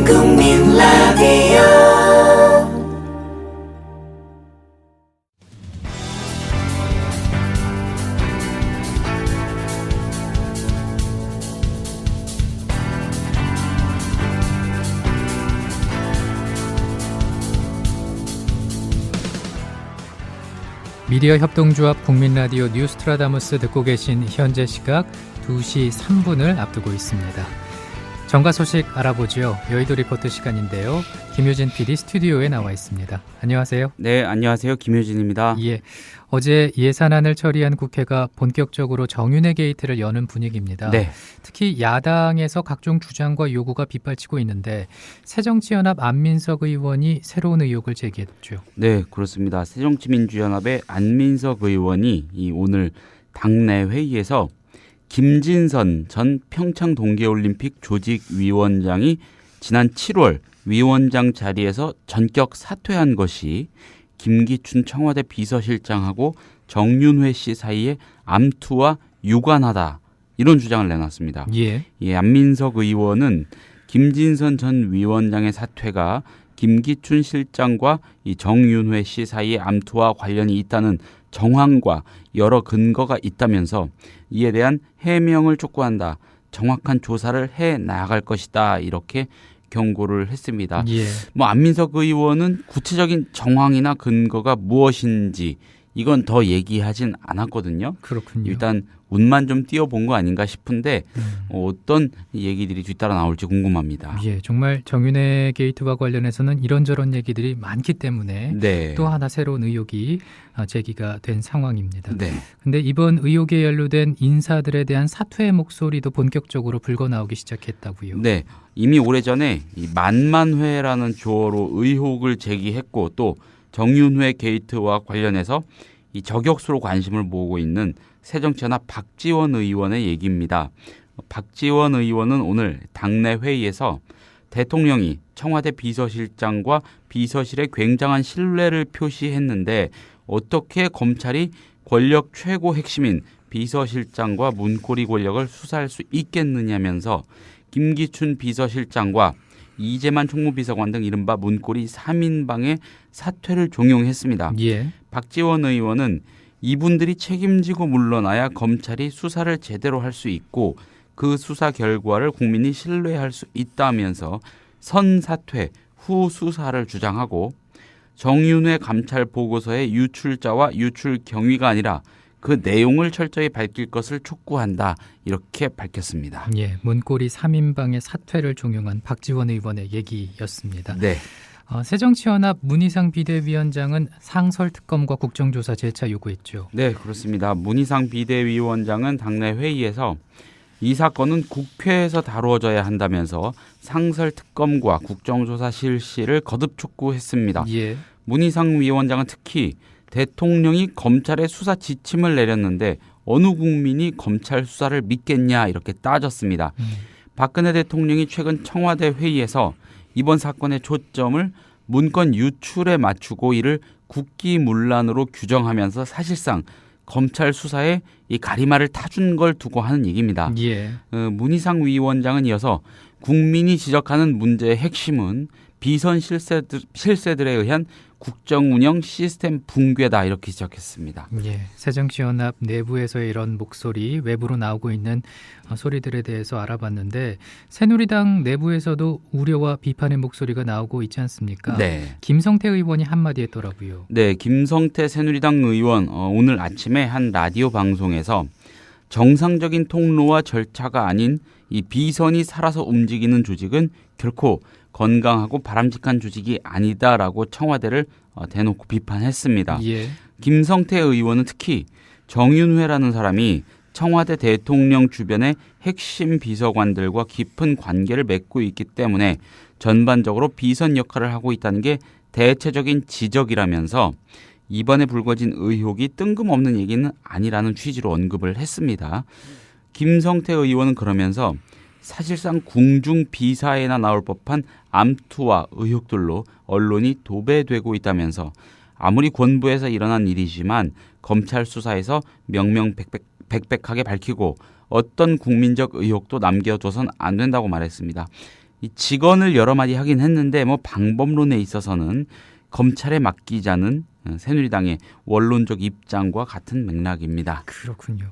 국민 라디오 미디어 협동조합 국민라디오 뉴스트라다무스 듣고 계신 현재 시각 2시 3분을 앞두고 있습니다. 정가 소식 알아보죠. 여의도 리포트 시간인데요. 김효진 PD 스튜디오에 나와 있습니다. 안녕하세요. 네, 안녕하세요. 김효진입니다. 예, 어제 예산안을 처리한 국회가 본격적으로 정윤회 게이트를 여는 분위기입니다. 네. 특히 야당에서 각종 주장과 요구가 빗발치고 있는데 새정치연합 안민석 의원이 새로운 의혹을 제기했죠. 네, 그렇습니다. 새정치민주연합의 안민석 의원이 오늘 당내 회의에서 김진선 전 평창 동계올림픽 조직위원장이 지난 7월 위원장 자리에서 전격 사퇴한 것이 김기춘 청와대 비서실장하고 정윤회 씨 사이의 암투와 유관하다, 이런 주장을 내놨습니다. 예. 안민석 의원은 김진선 전 위원장의 사퇴가 김기춘 실장과 이 정윤회 씨 사이의 암투와 관련이 있다는 정황과 여러 근거가 있다면서 이에 대한 해명을 촉구한다. 정확한 조사를 해 나갈 것이다. 이렇게 경고를 했습니다. 예. 안민석 의원은 구체적인 정황이나 근거가 무엇인지 이건 더 얘기하진 않았거든요. 그렇군요. 일단 운만 좀 띄워본 거 아닌가 싶은데 어떤 얘기들이 뒤따라 나올지 궁금합니다. 예, 정말 정윤회 게이트와 관련해서는 이런저런 얘기들이 많기 때문에 네. 또 하나 새로운 의혹이 제기가 된 상황입니다. 네. 근데 이번 의혹에 연루된 인사들에 대한 사퇴의 목소리도 본격적으로 불거나오기 시작했다고요. 네. 이미 오래전에 이 만만회라는 조어로 의혹을 제기했고 또 정윤회 게이트와 관련해서 이 저격수로 관심을 모으고 있는 새정치연합 박지원 의원의 얘기입니다. 박지원 의원은 오늘 당내 회의에서 대통령이 청와대 비서실장과 비서실에 굉장한 신뢰를 표시했는데 어떻게 검찰이 권력 최고 핵심인 비서실장과 문고리 권력을 수사할 수 있겠느냐면서 김기춘 비서실장과 이재만 총무비서관 등 이른바 문고리 3인방의 사퇴를 종용했습니다. 예. 박지원 의원은 이분들이 책임지고 물러나야 검찰이 수사를 제대로 할 수 있고 그 수사 결과를 국민이 신뢰할 수 있다면서 선사퇴 후 수사를 주장하고 정윤회 감찰 보고서의 유출자와 유출 경위가 아니라 그 내용을 철저히 밝힐 것을 촉구한다, 이렇게 밝혔습니다. 예, 문고리 3인방의 사퇴를 종용한 박지원 의원의 얘기였습니다. 네. 새정치연합 문희상 비대위원장은 상설특검과 국정조사 재차 요구했죠. 네, 그렇습니다. 문희상 비대위원장은 당내 회의에서 이 사건은 국회에서 다루어져야 한다면서 상설특검과 국정조사 실시를 거듭 촉구했습니다. 예. 문희상 위원장은 특히 대통령이 검찰에 수사 지침을 내렸는데 어느 국민이 검찰 수사를 믿겠냐, 이렇게 따졌습니다. 박근혜 대통령이 최근 청와대 회의에서 이번 사건의 초점을 문건 유출에 맞추고 이를 국기문란으로 규정하면서 사실상 검찰 수사에 이 가리마를 타준 걸 두고 하는 얘기입니다. 예. 문희상 위원장은 이어서 국민이 지적하는 문제의 핵심은 비선 실세들에 의한 국정운영 시스템 붕괴다, 이렇게 지적했습니다. 예, 새정치연합 내부에서의 이런 목소리, 외부로 나오고 있는 소리들에 대해서 알아봤는데 새누리당 내부에서도 우려와 비판의 목소리가 나오고 있지 않습니까? 네. 김성태 의원이 한마디 했더라고요. 네, 김성태 새누리당 의원 오늘 아침에 한 라디오 방송에서 정상적인 통로와 절차가 아닌 이 비선이 살아서 움직이는 조직은 결코 건강하고 바람직한 조직이 아니다라고 청와대를 대놓고 비판했습니다. 예. 김성태 의원은 특히 정윤회라는 사람이 청와대 대통령 주변의 핵심 비서관들과 깊은 관계를 맺고 있기 때문에 전반적으로 비선 역할을 하고 있다는 게 대체적인 지적이라면서 이번에 불거진 의혹이 뜬금없는 얘기는 아니라는 취지로 언급을 했습니다. 김성태 의원은 그러면서 사실상 궁중 비사에나 나올 법한 암투와 의혹들로 언론이 도배되고 있다면서 아무리 권부에서 일어난 일이지만 검찰 수사에서 명명백백하게 밝히고 어떤 국민적 의혹도 남겨둬선 안 된다고 말했습니다. 이 직언을 여러 마디 하긴 했는데 뭐 방법론에 있어서는 검찰에 맡기자는 새누리당의 원론적 입장과 같은 맥락입니다. 그렇군요.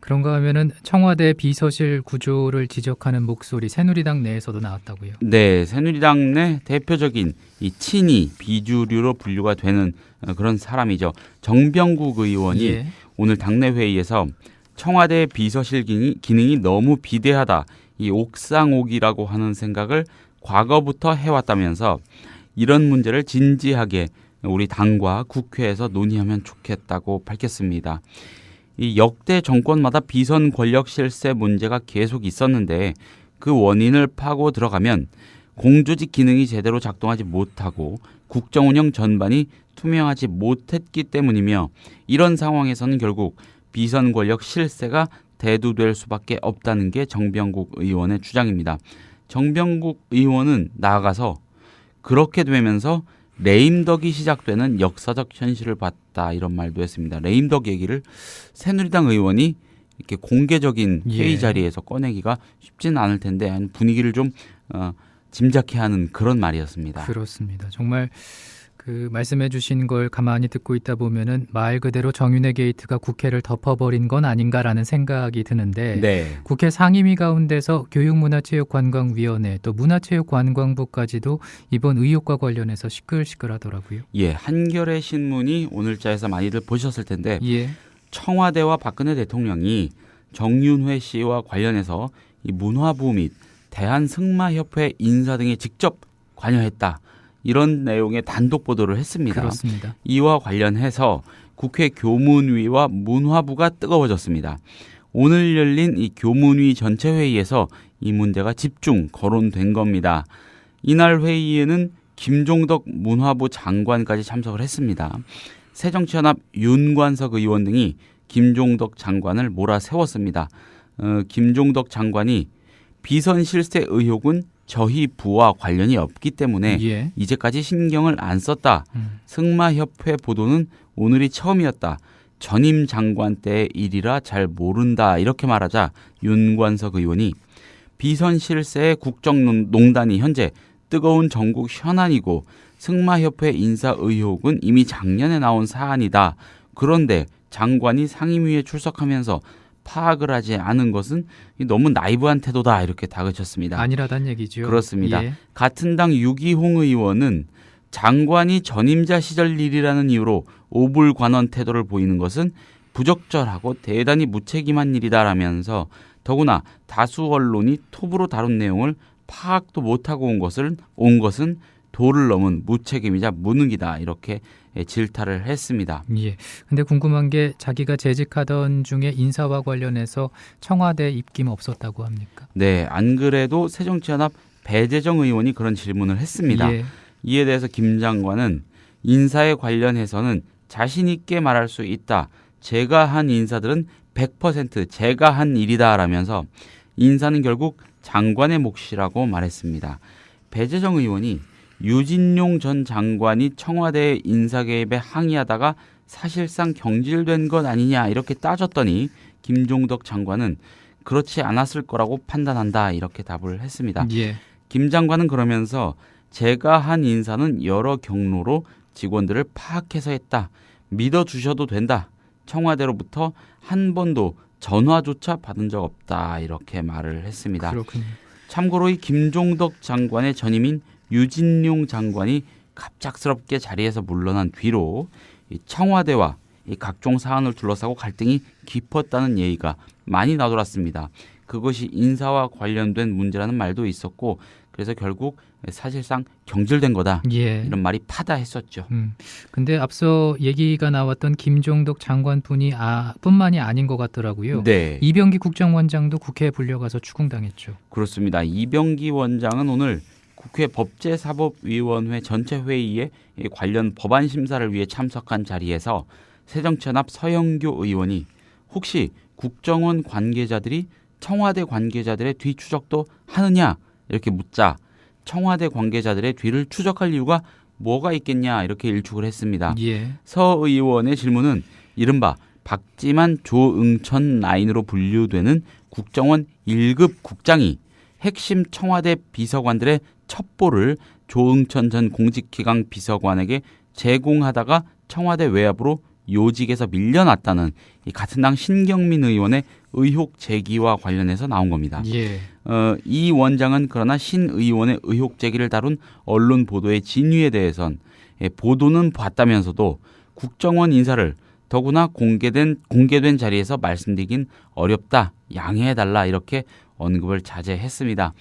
그런가 하면은 청와대 비서실 구조를 지적하는 목소리 새누리당 내에서도 나왔다고요. 네, 새누리당 내 대표적인 이 친이 비주류로 분류가 되는 그런 사람이죠. 정병국 의원이 예. 오늘 당내 회의에서 청와대 비서실 기능이 너무 비대하다. 이 옥상옥이라고 하는 생각을 과거부터 해왔다면서 이런 문제를 진지하게 우리 당과 국회에서 논의하면 좋겠다고 밝혔습니다. 이 역대 정권마다 비선 권력 실세 문제가 계속 있었는데 그 원인을 파고 들어가면 공조직 기능이 제대로 작동하지 못하고 국정 운영 전반이 투명하지 못했기 때문이며 이런 상황에서는 결국 비선 권력 실세가 대두될 수밖에 없다는 게 정병국 의원의 주장입니다. 정병국 의원은 나아가서 그렇게 되면서 레임덕이 시작되는 역사적 현실을 봤다 이런 말도 했습니다. 레임덕 얘기를 새누리당 의원이 이렇게 공개적인 회의 자리에서 꺼내기가 쉽지는 않을 텐데 분위기를 좀 짐작해 하는 그런 말이었습니다. 그렇습니다. 정말 그 말씀해 주신 걸 가만히 듣고 있다 보면은 말 그대로 정윤회 게이트가 국회를 덮어버린 건 아닌가라는 생각이 드는데 네. 국회 상임위 가운데서 교육문화체육관광위원회 또 문화체육관광부까지도 이번 의혹과 관련해서 시끌시끌하더라고요. 예, 한겨레 신문이 오늘자에서 많이들 보셨을 텐데 예. 청와대와 박근혜 대통령이 정윤회 씨와 관련해서 이 문화부 및 대한승마협회 인사 등에 직접 관여했다. 이런 내용의 단독 보도를 했습니다. 그렇습니다. 이와 관련해서 국회 교문위와 문화부가 뜨거워졌습니다. 오늘 열린 이 교문위 전체 회의에서 이 문제가 집중 거론된 겁니다. 이날 회의에는 김종덕 문화부 장관까지 참석을 했습니다. 새정치연합 윤관석 의원 등이 김종덕 장관을 몰아세웠습니다. 김종덕 장관이 비선 실세 의혹은 저희 부와 관련이 없기 때문에 예. 이제까지 신경을 안 썼다. 승마협회 보도는 오늘이 처음이었다. 전임 장관 때의 일이라 잘 모른다. 이렇게 말하자 윤관석 의원이 비선 실세의 국정농단이 현재 뜨거운 전국 현안이고 승마협회 인사 의혹은 이미 작년에 나온 사안이다. 그런데 장관이 상임위에 출석하면서 파악을 하지 않은 것은 너무 나이브한 태도다 이렇게 다그쳤습니다. 아니라단 얘기죠. 그렇습니다. 예. 같은 당 유기홍 의원은 장관이 전임자 시절 일이라는 이유로 오불관원 태도를 보이는 것은 부적절하고 대단히 무책임한 일이다라면서 더구나 다수 언론이 톱으로 다룬 내용을 파악도 못하고 온 것은 도를 넘은 무책임이자 무능이다 이렇게 질타를 했습니다. 예. 근데 궁금한 게 자기가 재직하던 중에 인사와 관련해서 청와대 입김 없었다고 합니까? 네, 안 그래도 새정치연합 배재정 의원이 그런 질문을 했습니다. 예. 이에 대해서 김 장관은 인사에 관련해서는 자신 있게 말할 수 있다. 제가 한 인사들은 100% 제가 한 일이다라면서 인사는 결국 장관의 몫이라고 말했습니다. 배재정 의원이 유진용 전 장관이 청와대 인사 개입에 항의하다가 사실상 경질된 것 아니냐 이렇게 따졌더니 김종덕 장관은 그렇지 않았을 거라고 판단한다 이렇게 답을 했습니다. 예. 김 장관은 그러면서 제가 한 인사는 여러 경로로 직원들을 파악해서 했다. 믿어주셔도 된다. 청와대로부터 한 번도 전화조차 받은 적 없다 이렇게 말을 했습니다. 그렇군요. 참고로 이 김종덕 장관의 전임인 유진용 장관이 갑작스럽게 자리에서 물러난 뒤로 이 청와대와 이 각종 사안을 둘러싸고 갈등이 깊었다는 얘기가 많이 나돌았습니다. 그것이 인사와 관련된 문제라는 말도 있었고 그래서 결국 사실상 경질된 거다. 예. 이런 말이 파다했었죠. 근데 앞서 얘기가 나왔던 김종덕 장관뿐이 뿐만이 아닌 것 같더라고요. 네, 이병기 국정원장도 국회에 불려가서 추궁당했죠. 그렇습니다. 이병기 원장은 오늘 국회 법제사법위원회 전체 회의에 관련 법안 심사를 위해 참석한 자리에서 새정치연합 서영교 의원이 혹시 국정원 관계자들이 청와대 관계자들의 뒤추적도 하느냐 이렇게 묻자 청와대 관계자들의 뒤를 추적할 이유가 뭐가 있겠냐 이렇게 일축을 했습니다. 예. 서 의원의 질문은 이른바 박지만 조응천 라인으로 분류되는 국정원 1급 국장이 핵심 청와대 비서관들의 첩보를 조응천 전 공직기강 비서관에게 제공하다가 청와대 외압으로 요직에서 밀려났다는 이 같은 당 신경민 의원의 의혹 제기와 관련해서 나온 겁니다. 예. 이 원장은 그러나 신 의원의 의혹 제기를 다룬 언론 보도의 진위에 대해선 보도는 봤다면서도 국정원 인사를 더구나 공개된 자리에서 말씀드리긴 어렵다, 양해해달라 이렇게 언급을 자제했습니다.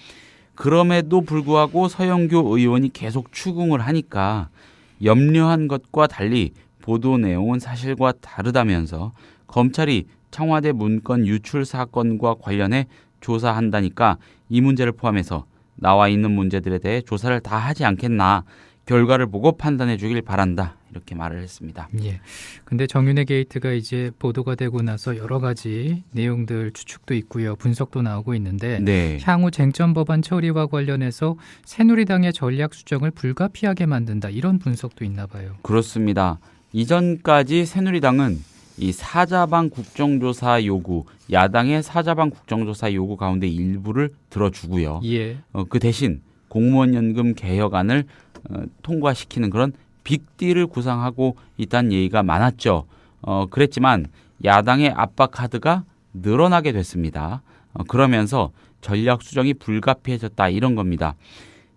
그럼에도 불구하고 서영교 의원이 계속 추궁을 하니까 염려한 것과 달리 보도 내용은 사실과 다르다면서 검찰이 청와대 문건 유출 사건과 관련해 조사한다니까 이 문제를 포함해서 나와 있는 문제들에 대해 조사를 다 하지 않겠나, 결과를 보고 판단해 주길 바란다 이렇게 말을 했습니다. 예. 근데 정윤회 게이트가 이제 보도가 되고 나서 여러 가지 내용들 추측도 있고요. 분석도 나오고 있는데 네. 향후 쟁점 법안 처리와 관련해서 새누리당의 전략 수정을 불가피하게 만든다. 이런 분석도 있나 봐요. 그렇습니다. 이전까지 새누리당은 이 사자방 국정조사 요구, 야당의 사자방 국정조사 요구 가운데 일부를 들어주고요. 예. 그 대신 공무원 연금 개혁안을 통과시키는 그런 빅딜을 구상하고 있다는 얘기가 많았죠. 그랬지만 야당의 압박 카드가 늘어나게 됐습니다. 그러면서 전략 수정이 불가피해졌다 이런 겁니다.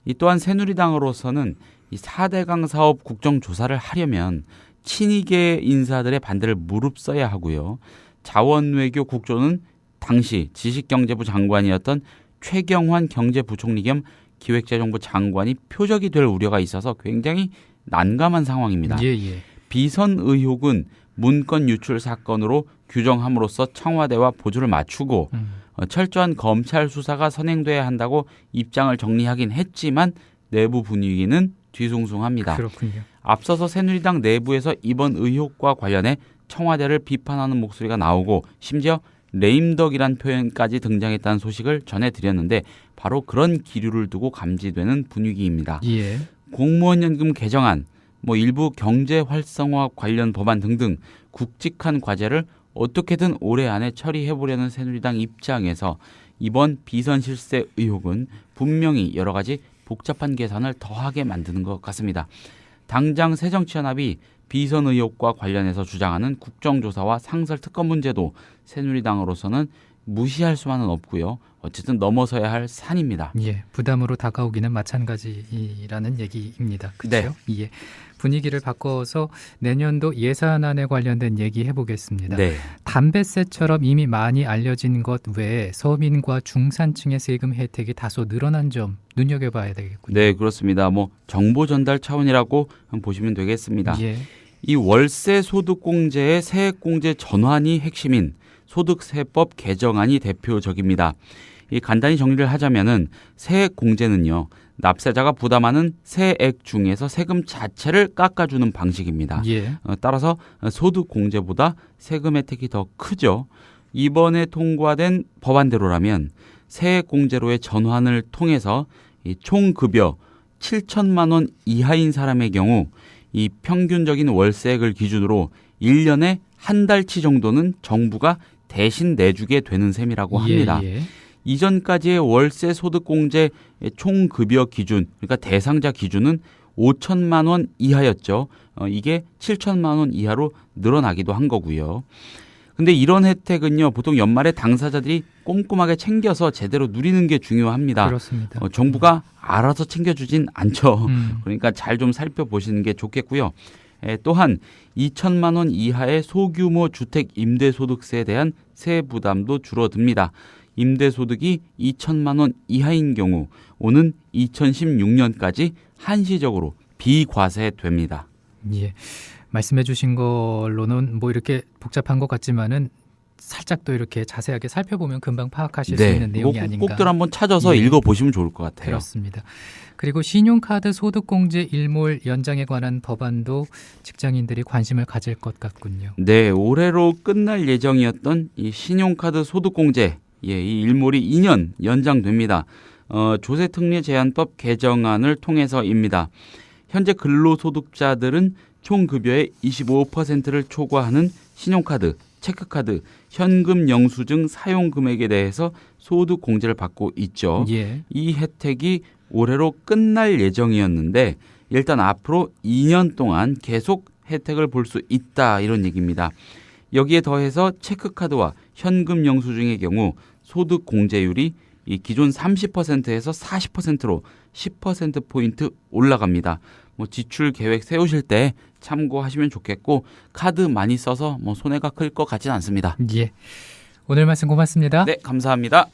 이 또한 새누리당으로서는 이 4대강 사업 국정조사를 하려면 친이계 인사들의 반대를 무릅써야 하고요. 자원외교 국조는 당시 지식경제부 장관이었던 최경환 경제부총리 겸 기획재정부 장관이 표적이 될 우려가 있어서 굉장히 난감한 상황입니다. 예. 비선 의혹은 문건 유출 사건으로 규정함으로써 청와대와 보조를 맞추고 철저한 검찰 수사가 선행돼야 한다고 입장을 정리하긴 했지만 내부 분위기는 뒤숭숭합니다. 그렇군요. 앞서서 새누리당 내부에서 이번 의혹과 관련해 청와대를 비판하는 목소리가 나오고 심지어 레임덕이란 표현까지 등장했다는 소식을 전해드렸는데 바로 그런 기류를 두고 감지되는 분위기입니다. 예. 공무원 연금 개정안, 일부 경제 활성화 관련 법안 등등 굵직한 과제를 어떻게든 올해 안에 처리해보려는 새누리당 입장에서 이번 비선 실세 의혹은 분명히 여러 가지 복잡한 계산을 더하게 만드는 것 같습니다. 당장 새정치연합이 비선 의혹과 관련해서 주장하는 국정조사와 상설특검 문제도 새누리당으로서는 무시할 수만은 없고요. 어쨌든 넘어서야 할 산입니다. 예, 부담으로 다가오기는 마찬가지라는 얘기입니다. 그렇죠? 네. 예. 분위기를 바꿔서 내년도 예산안에 관련된 얘기 해보겠습니다. 네. 담배세처럼 이미 많이 알려진 것 외에 서민과 중산층의 세금 혜택이 다소 늘어난 점 눈여겨봐야 되겠군요. 네, 그렇습니다. 정보 전달 차원이라고 보시면 되겠습니다. 예. 이 월세 소득공제의 세액공제 전환이 핵심인 소득세법 개정안이 대표적입니다. 이 간단히 정리를 하자면은 세액공제는요, 납세자가 부담하는 세액 중에서 세금 자체를 깎아주는 방식입니다. 예. 따라서 소득공제보다 세금 혜택이 더 크죠. 이번에 통과된 법안대로라면 세액공제로의 전환을 통해서 이 총급여 7천만 원 이하인 사람의 경우 이 평균적인 월세액을 기준으로 1년에 한 달치 정도는 정부가 대신 내주게 되는 셈이라고 합니다. 예. 이전까지의 월세 소득공제 총급여 기준, 그러니까 대상자 기준은 5천만 원 이하였죠. 이게 7천만 원 이하로 늘어나기도 한 거고요. 근데 이런 혜택은요, 보통 연말에 당사자들이 꼼꼼하게 챙겨서 제대로 누리는 게 중요합니다. 그렇습니다. 정부가 알아서 챙겨주진 않죠. 음. 그러니까 잘 좀 살펴보시는 게 좋겠고요. 또한 2천만 원 이하의 소규모 주택 임대소득세에 대한 세부 부담도 줄어듭니다. 임대소득이 2천만 원 이하인 경우 오는 2016년까지 한시적으로 비과세됩니다. 예. 말씀해 주신 걸로는 이렇게 복잡한 것 같지만은 살짝 또 이렇게 자세하게 살펴보면 금방 파악하실 수 있는 내용이 아닌가. 꼭들 한번 찾아서 예. 읽어보시면 좋을 것 같아요. 그렇습니다. 그리고 신용카드 소득공제 일몰 연장에 관한 법안도 직장인들이 관심을 가질 것 같군요. 네, 올해로 끝날 예정이었던 이 신용카드 소득공제, 이 일몰이 2년 연장됩니다. 조세특례 제한법 개정안을 통해서입니다. 현재 근로소득자들은 총 급여의 25%를 초과하는 신용카드 체크카드, 현금 영수증 사용 금액에 대해서 소득 공제를 받고 있죠. 예. 이 혜택이 올해로 끝날 예정이었는데 일단 앞으로 2년 동안 계속 혜택을 볼 수 있다 이런 얘기입니다. 여기에 더해서 체크카드와 현금 영수증의 경우 소득 공제율이 이 기존 30%에서 40%로 10%포인트 올라갑니다. 뭐 지출 계획 세우실 때 참고하시면 좋겠고 카드 많이 써서 뭐 손해가 클 것 같진 않습니다. 예. 오늘 말씀 고맙습니다. 네, 감사합니다.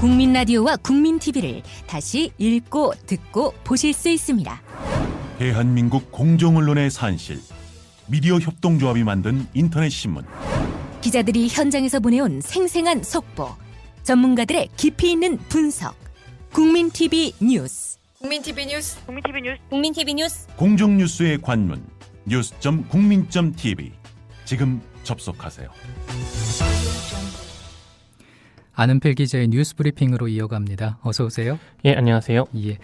국민 라디오와 국민 TV를 다시 읽고 듣고 보실 수 있습니다. 대한민국 공정언론의 산실, 미디어 협동조합이 만든 인터넷 신문. 기자들이 현장에서 보내온 생생한 속보, 전문가들의 깊이 있는 분석. 국민 TV 뉴스. 국민 TV 뉴스. 국민 TV 뉴스. 공정 뉴스의 관문 news.국민.tv. 지금 접속하세요. 아는필 기자의 뉴스 브리핑으로 이어갑니다. 어서 오세요. 예, 안녕하세요. 예.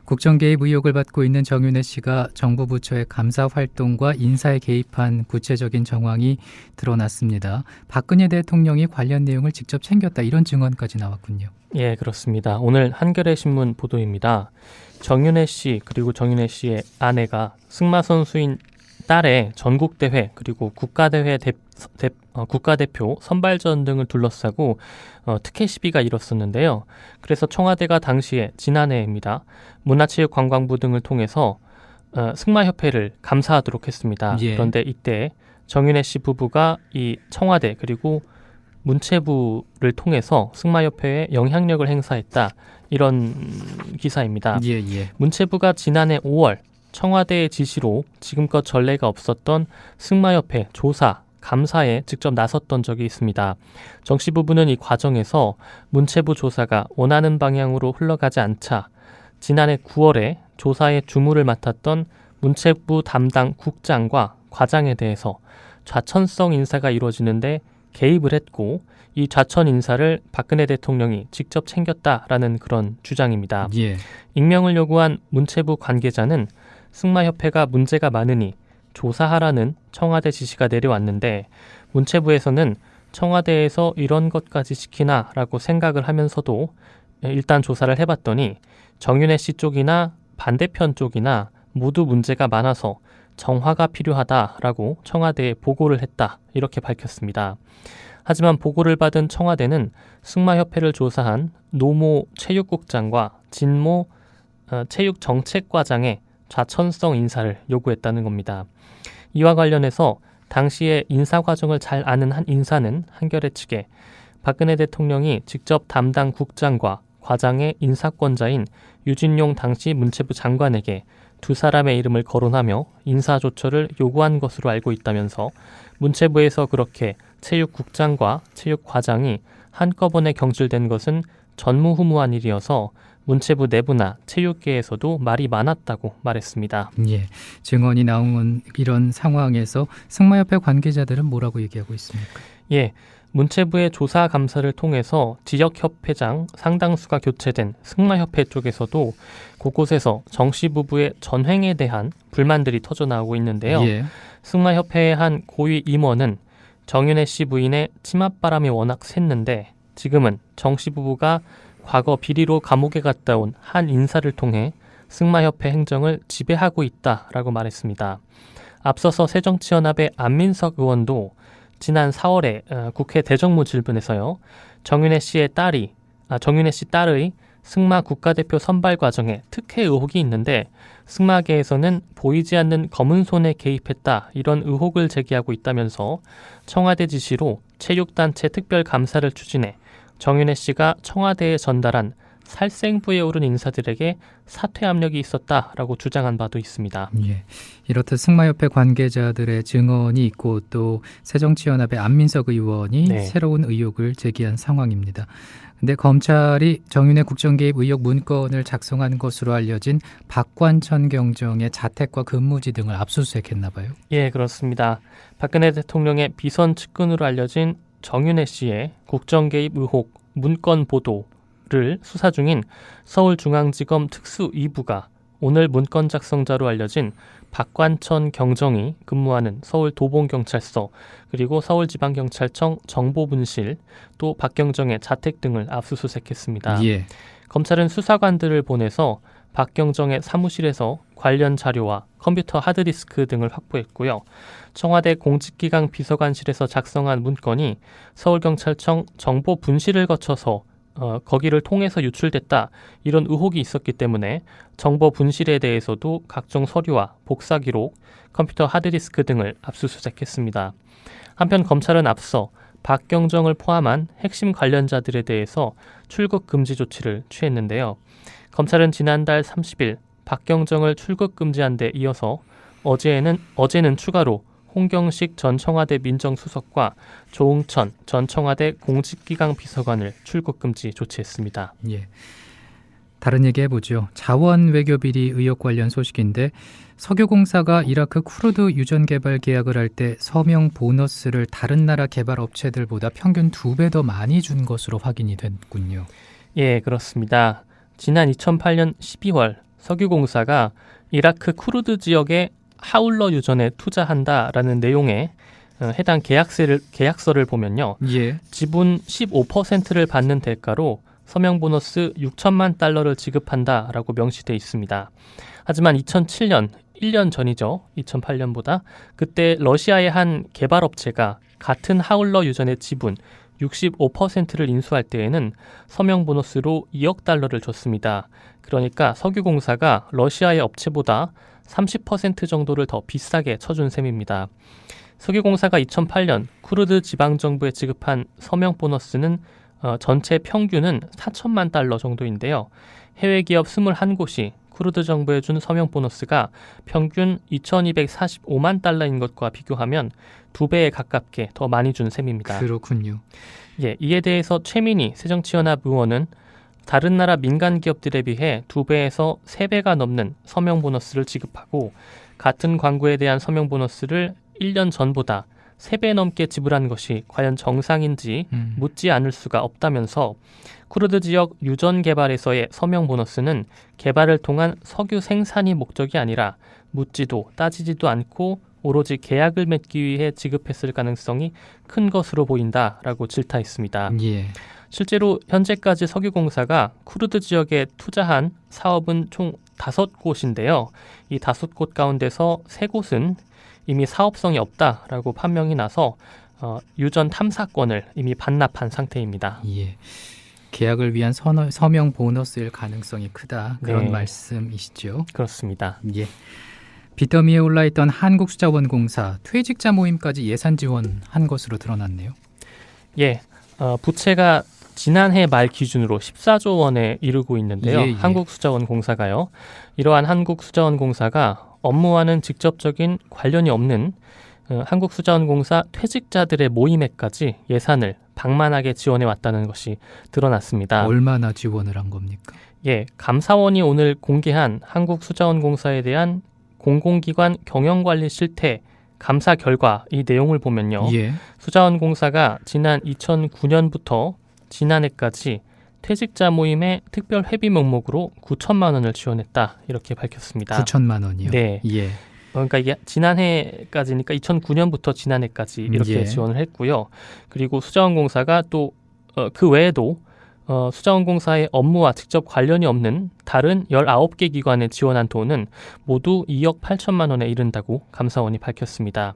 국정 개입 의혹을 받고 있는 정윤회 씨가 정부 부처의 감사 활동과 인사에 개입한 구체적인 정황이 드러났습니다. 박근혜 대통령이 관련 내용을 직접 챙겼다 이런 증언까지 나왔군요. 예, 그렇습니다. 오늘 한겨레 신문 보도입니다. 정윤회 씨 그리고 정윤회 씨의 아내가 승마 선수인 딸의 전국대회 그리고 국가대표 선발전 등을 둘러싸고 특혜 시비가 일었었는데요. 그래서 청와대가 당시에 지난해입니다. 문화체육관광부 등을 통해서 승마협회를 감사하도록 했습니다. 예. 그런데 이때 정윤회 씨 부부가 이 청와대 그리고 문체부를 통해서 승마협회에 영향력을 행사했다. 이런 기사입니다. 예, 예. 문체부가 지난해 5월 청와대의 지시로 지금껏 전례가 없었던 승마협회 조사, 감사에 직접 나섰던 적이 있습니다. 정 씨 부부는 이 과정에서 문체부 조사가 원하는 방향으로 흘러가지 않자 지난해 9월에 조사의 주무를 맡았던 문체부 담당 국장과 과장에 대해서 좌천성 인사가 이루어지는데 개입을 했고 이 좌천 인사를 박근혜 대통령이 직접 챙겼다라는 그런 주장입니다. 예. 익명을 요구한 문체부 관계자는 승마협회가 문제가 많으니 조사하라는 청와대 지시가 내려왔는데 문체부에서는 청와대에서 이런 것까지 시키나라고 생각을 하면서도 일단 조사를 해봤더니 정윤회 씨 쪽이나 반대편 쪽이나 모두 문제가 많아서 정화가 필요하다라고 청와대에 보고를 했다 이렇게 밝혔습니다. 하지만 보고를 받은 청와대는 승마협회를 조사한 노모 체육국장과 진모 체육정책과장의 좌천성 인사를 요구했다는 겁니다. 이와 관련해서 당시에 인사 과정을 잘 아는 한 인사는 한겨레 측에 박근혜 대통령이 직접 담당 국장과 과장의 인사권자인 유진용 당시 문체부 장관에게 두 사람의 이름을 거론하며 인사조처를 요구한 것으로 알고 있다면서 문체부에서 그렇게 체육국장과 체육과장이 한꺼번에 경질된 것은 전무후무한 일이어서 문체부 내부나 체육계에서도 말이 많았다고 말했습니다. 예. 증언이 나온 이런 상황에서 승마협회 관계자들은 뭐라고 얘기하고 있습니까? 예, 문체부의 조사 감사를 통해서 지역협회장 상당수가 교체된 승마협회 쪽에서도 곳곳에서 정 씨 부부의 전횡에 대한 불만들이 터져나오고 있는데요. 예. 승마협회의 한 고위 임원은 정윤회 씨 부인의 치맛바람이 워낙 샜는데 지금은 정 씨 부부가 과거 비리로 감옥에 갔다 온 한 인사를 통해 승마협회 행정을 지배하고 있다라고 말했습니다. 앞서서 새정치연합의 안민석 의원도 지난 4월에 국회 대정무 질문에서요. 정윤회 씨 딸의 승마 국가대표 선발 과정에 특혜 의혹이 있는데 승마계에서는 보이지 않는 검은 손에 개입했다 이런 의혹을 제기하고 있다면서 청와대 지시로 체육단체 특별감사를 추진해 정윤회 씨가 청와대에 전달한 살생부에 오른 인사들에게 사퇴 압력이 있었다라고 주장한 바도 있습니다. 예. 이렇듯 승마협회 관계자들의 증언이 있고 또 새정치연합의 안민석 의원이 네. 새로운 의혹을 제기한 상황입니다. 근데 검찰이 정윤회 국정개입 의혹 문건을 작성한 것으로 알려진 박관천 경정의 자택과 근무지 등을 압수수색했나 봐요. 예, 그렇습니다. 박근혜 대통령의 비선 측근으로 알려진 정윤회 씨의 국정개입 의혹 문건 보도를 수사 중인 서울중앙지검 특수 2부가 오늘 문건 작성자로 알려진 박관천 경정이 근무하는 서울 도봉경찰서 그리고 서울지방경찰청 정보분실 또 박경정의 자택 등을 압수수색했습니다. 예. 검찰은 수사관들을 보내서 박경정의 사무실에서 관련 자료와 컴퓨터 하드디스크 등을 확보했고요. 청와대 공직기강 비서관실에서 작성한 문건이 서울경찰청 정보분실을 거쳐서 거기를 통해서 유출됐다 이런 의혹이 있었기 때문에 정보 분실에 대해서도 각종 서류와 복사 기록, 컴퓨터 하드디스크 등을 압수수색했습니다. 한편 검찰은 앞서 박경정을 포함한 핵심 관련자들에 대해서 출국 금지 조치를 취했는데요. 검찰은 지난달 30일 박경정을 출국 금지한 데 이어서 어제는 추가로 홍경식 전 청와대 민정수석과 조응천 전 청와대 공직기강 비서관을 출국금지 조치했습니다. 예. 다른 얘기 해보죠. 자원 외교 비리 의혹 관련 소식인데 석유공사가 이라크 쿠르드 유전 개발 계약을 할 때 서명 보너스를 다른 나라 개발 업체들보다 평균 2배 더 많이 준 것으로 확인이 됐군요. 예, 그렇습니다. 지난 2008년 12월 석유공사가 이라크 쿠르드 지역에 하울러 유전에 투자한다라는 내용의 해당 계약서를 보면요. 예. 지분 15%를 받는 대가로 서명 보너스 6천만 달러를 지급한다라고 명시돼 있습니다. 하지만 2007년, 1년 전이죠. 2008년보다 그때 러시아의 한 개발업체가 같은 하울러 유전의 지분 65%를 인수할 때에는 서명 보너스로 2억 달러를 줬습니다. 그러니까 석유공사가 러시아의 업체보다 30% 정도를 더 비싸게 쳐준 셈입니다. 석유공사가 2008년 쿠르드 지방정부에 지급한 서명 보너스는 전체 평균은 4천만 달러 정도인데요. 해외 기업 21곳이 쿠르드 정부에 준 서명 보너스가 평균 2,245만 달러인 것과 비교하면 2배에 가깝게 더 많이 준 셈입니다. 그렇군요. 예, 이에 대해서 최민희 새정치연합 의원은 다른 나라 민간 기업들에 비해 2배에서 3배가 넘는 서명 보너스를 지급하고 같은 광고에 대한 서명 보너스를 1년 전보다 3배 넘게 지불한 것이 과연 정상인지 묻지 않을 수가 없다면서 쿠르드 지역 유전 개발에서의 서명 보너스는 개발을 통한 석유 생산이 목적이 아니라 묻지도 따지지도 않고 오로지 계약을 맺기 위해 지급했을 가능성이 큰 것으로 보인다라고 질타했습니다. 예. 실제로 현재까지 석유공사가 쿠르드 지역에 투자한 사업은 총 5곳인데요. 이 5곳 가운데서 3곳은 이미 사업성이 없다라고 판명이 나서 유전 탐사권을 이미 반납한 상태입니다. 예. 계약을 위한 서명 보너스일 가능성이 크다. 그런 네. 말씀이시죠? 그렇습니다. 예. 빚더미에 올라있던 한국수자원공사 퇴직자 모임까지 예산 지원한 것으로 드러났네요. 예, 부채가 지난해 말 기준으로 14조 원에 이르고 있는데요. 예. 한국수자원공사가요. 이러한 한국수자원공사가 업무와는 직접적인 관련이 없는 한국수자원공사 퇴직자들의 모임에까지 예산을 방만하게 지원해 왔다는 것이 드러났습니다. 얼마나 지원을 한 겁니까? 예, 감사원이 오늘 공개한 한국수자원공사에 대한 공공기관 경영관리 실태 감사 결과 이 내용을 보면요. 예. 수자원공사가 지난 2009년부터 지난해까지 퇴직자 모임의 특별 회비 명목으로 9천만 원을 지원했다 이렇게 밝혔습니다. 9천만 원이요? 네. 예. 그러니까 이게 지난해까지니까 2009년부터 지난해까지 이렇게 예. 지원을 했고요. 그리고 수자원공사가 또 그 외에도 수자원공사의 업무와 직접 관련이 없는 다른 19개 기관에 지원한 돈은 모두 2억 8천만 원에 이른다고 감사원이 밝혔습니다.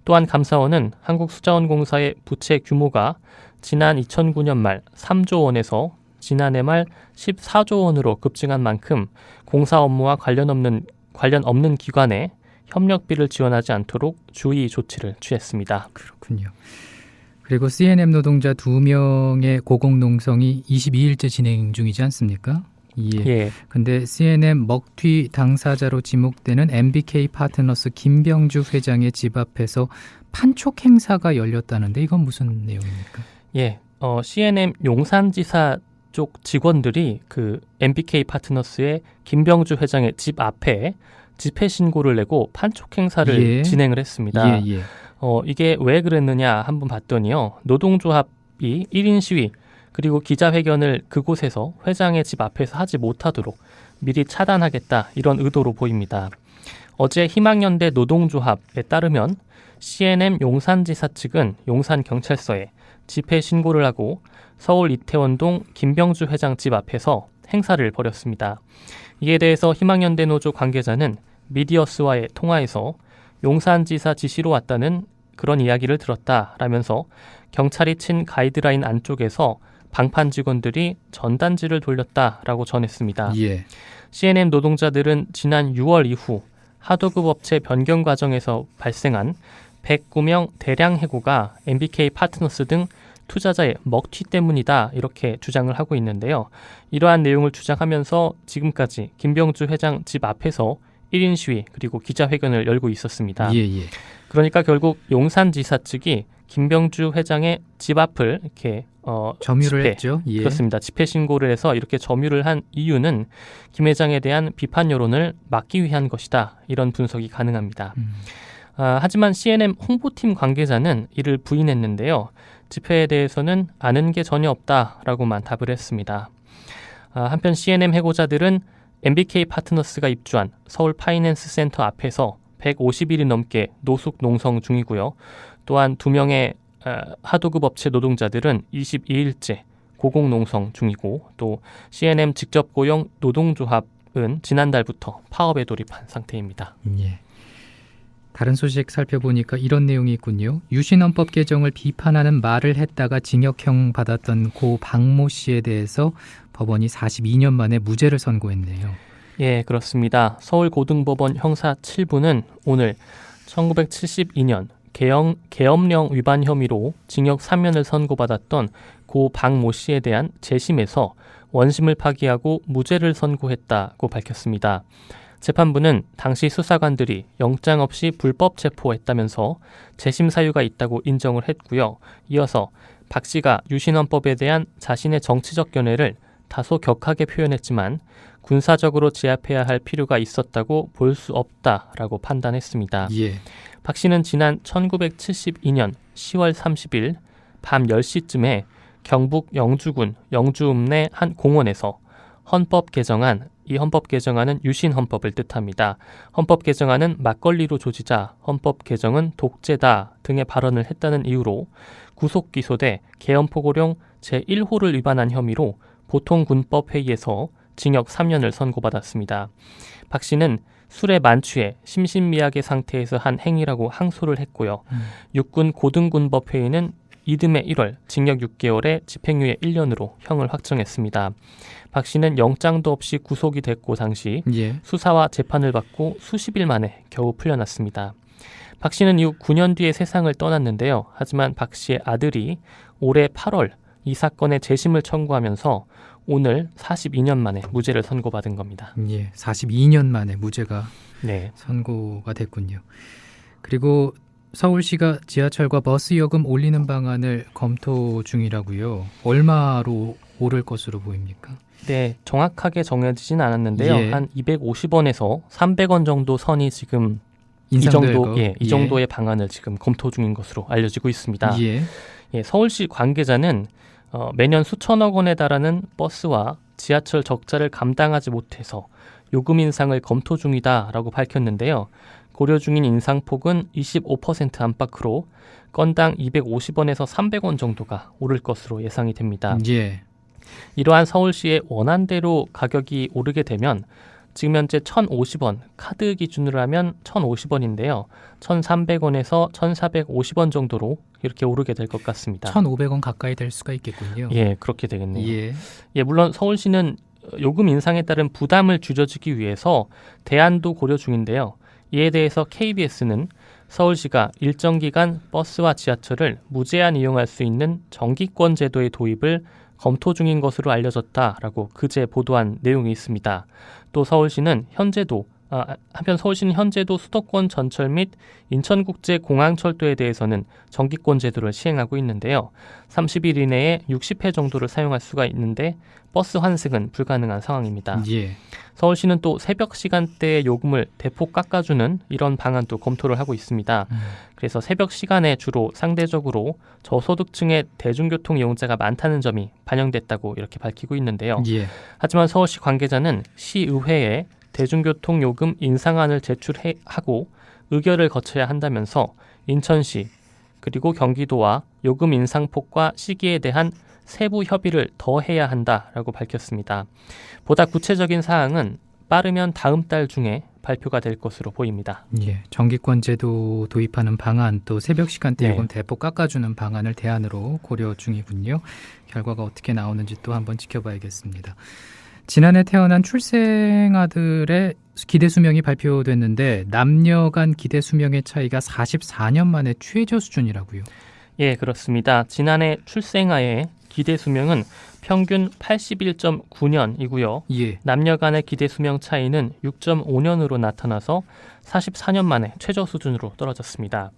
또한 감사원은 한국수자원공사의 부채 규모가 지난 2009년 말 3조 원에서 지난해 말 14조 원으로 급증한 만큼 공사 업무와 관련 없는 기관에 협력비를 지원하지 않도록 주의 조치를 취했습니다. 그렇군요. 그리고 CNM 노동자 2명의 고공농성이 22일째 진행 중이지 않습니까? 예. 예. 근데 CNM 먹튀 당사자로 지목되는 MBK 파트너스 김병주 회장의 집 앞에서 판촉 행사가 열렸다는데 이건 무슨 내용입니까? 예. CNM 용산지사 쪽 직원들이 그 MBK 파트너스의 김병주 회장의 집 앞에 집회 신고를 내고 판촉 행사를 예. 진행을 했습니다. 예. 이게 왜 그랬느냐 한번 봤더니요. 노동조합이 1인 시위 그리고 기자회견을 그곳에서 회장의 집 앞에서 하지 못하도록 미리 차단하겠다 이런 의도로 보입니다. 어제 희망연대 노동조합에 따르면 CNM 용산지사 측은 용산경찰서에 집회 신고를 하고 서울 이태원동 김병주 회장 집 앞에서 행사를 벌였습니다. 이에 대해서 희망연대 노조 관계자는 미디어스와의 통화에서 용산지사 지시로 왔다는 그런 이야기를 들었다라면서 경찰이 친 가이드라인 안쪽에서 방판 직원들이 전단지를 돌렸다라고 전했습니다. 예. CNM 노동자들은 지난 6월 이후 하도급 업체 변경 과정에서 발생한 109명 대량 해고가 MBK 파트너스 등 투자자의 먹튀 때문이다 이렇게 주장을 하고 있는데요. 이러한 내용을 주장하면서 지금까지 김병주 회장 집 앞에서 1인 시위 그리고 기자회견을 열고 있었습니다. 예, 예. 그러니까 결국 용산지사 측이 김병주 회장의 집 앞을 이렇게 점유를 집회, 했죠. 예. 그렇습니다. 집회 신고를 해서 이렇게 점유를 한 이유는 김 회장에 대한 비판 여론을 막기 위한 것이다. 이런 분석이 가능합니다. 하지만 CNM 홍보팀 관계자는 이를 부인했는데요. 집회에 대해서는 아는 게 전혀 없다라고만 답을 했습니다. 한편 CNM 해고자들은 MBK 파트너스가 입주한 서울 파이낸스 센터 앞에서 150일이 넘게 노숙 농성 중이고요. 또한 2명의 하도급 업체 노동자들은 22일째 고공농성 중이고 또 CNM 직접 고용 노동조합은 지난달부터 파업에 돌입한 상태입니다. 예. 다른 소식 살펴보니까 이런 내용이 있군요. 유신헌법 개정을 비판하는 말을 했다가 징역형 받았던 고 박모 씨에 대해서 법원이 42년 만에 무죄를 선고했네요. 예, 그렇습니다. 서울고등법원 형사 7부는 오늘 1972년 계엄령 위반 혐의로 징역 3년을 선고받았던 고 박모 씨에 대한 재심에서 원심을 파기하고 무죄를 선고했다고 밝혔습니다. 재판부는 당시 수사관들이 영장 없이 불법 체포했다면서 재심 사유가 있다고 인정을 했고요. 이어서 박 씨가 유신헌법에 대한 자신의 정치적 견해를 다소 격하게 표현했지만 군사적으로 제압해야 할 필요가 있었다고 볼 수 없다라고 판단했습니다. 예. 박 씨는 지난 1972년 10월 30일 밤 10시쯤에 경북 영주군 영주읍 내 한 공원에서 헌법 개정안, 이 헌법 개정안은 유신 헌법을 뜻합니다. 헌법 개정안은 막걸리로 조지자 헌법 개정은 독재다 등의 발언을 했다는 이유로 구속 기소돼 계엄포고령 제1호를 위반한 혐의로 보통군법회의에서 징역 3년을 선고받았습니다. 박 씨는 술에 만취해 심신미약의 상태에서 한 행위라고 항소를 했고요. 육군 고등군법회의는 이듬해 1월 징역 6개월에 집행유예 1년으로 형을 확정했습니다. 박 씨는 영장도 없이 구속이 됐고 당시 예. 수사와 재판을 받고 수십 일 만에 겨우 풀려났습니다. 박 씨는 이후 9년 뒤에 세상을 떠났는데요. 하지만 박 씨의 아들이 올해 8월 이 사건의 재심을 청구하면서 오늘 42년 만에 무죄를 선고받은 겁니다. 예. 42년 만에 무죄가 네. 선고가 됐군요. 그리고 서울시가 지하철과 버스 요금 올리는 방안을 검토 중이라고요. 얼마로 오를 것으로 보입니까? 네, 정확하게 정해지진 않았는데요. 예. 한 250원에서 300원 정도 선이 지금 이 인상될 정도, 거. 이 정도의 방안을 지금 검토 중인 것으로 알려지고 있습니다. 예. 예, 서울시 관계자는 매년 수천억 원에 달하는 버스와 지하철 적자를 감당하지 못해서 요금 인상을 검토 중이다라고 밝혔는데요. 고려 중인 인상폭은 25% 안팎으로 건당 250원에서 300원 정도가 오를 것으로 예상이 됩니다. 예. 이러한 서울시의 원안대로 가격이 오르게 되면 지금 현재 1,050원, 카드 기준으로 하면 1,050원인데요. 1,300원에서 1,450원 정도로 이렇게 오르게 될 것 같습니다. 1,500원 가까이 될 수가 있겠군요. 예, 그렇게 되겠네요. 예. 예, 물론 서울시는 요금 인상에 따른 부담을 줄여주기 위해서 대안도 고려 중인데요. 이에 대해서 KBS는 서울시가 일정 기간 버스와 지하철을 무제한 이용할 수 있는 정기권 제도의 도입을 검토 중인 것으로 알려졌다라고 그제 보도한 내용이 있습니다. 또 서울시는 현재도 한편 서울시는 현재도 수도권 전철 및 인천국제공항철도에 대해서는 정기권 제도를 시행하고 있는데요. 30일 이내에 60회 정도를 사용할 수가 있는데 버스 환승은 불가능한 상황입니다. 예. 서울시는 또 새벽 시간대의 요금을 대폭 깎아주는 이런 방안도 검토를 하고 있습니다. 그래서 새벽 시간에 주로 상대적으로 저소득층의 대중교통 이용자가 많다는 점이 반영됐다고 이렇게 밝히고 있는데요. 예. 하지만 서울시 관계자는 시의회에 대중교통 요금 인상안을 제출하고 의결을 거쳐야 한다면서 인천시 그리고 경기도와 요금 인상폭과 시기에 대한 세부 협의를 더 해야 한다라고 밝혔습니다. 보다 구체적인 사항은 빠르면 다음 달 중에 발표가 될 것으로 보입니다. 예, 정기권 제도 도입하는 방안 또 새벽 시간대 네. 요금 대폭 깎아주는 방안을 대안으로 고려 중이군요. 결과가 어떻게 나오는지 또 한번 지켜봐야겠습니다. 지난해 태어난 출생아들의 기대 수명이 발표됐는데 남녀 간 기대 수명의 차이가 44년 만에 최저 수준이라고요. 예, 그렇습니다. 지난해 출생아의 기대 수명은 평균 81.9년이고요. 예. 남녀 간의 기대 수명 차이는 6.5년으로 나타나서 44년 만에 최저 수준으로 떨어졌습니다.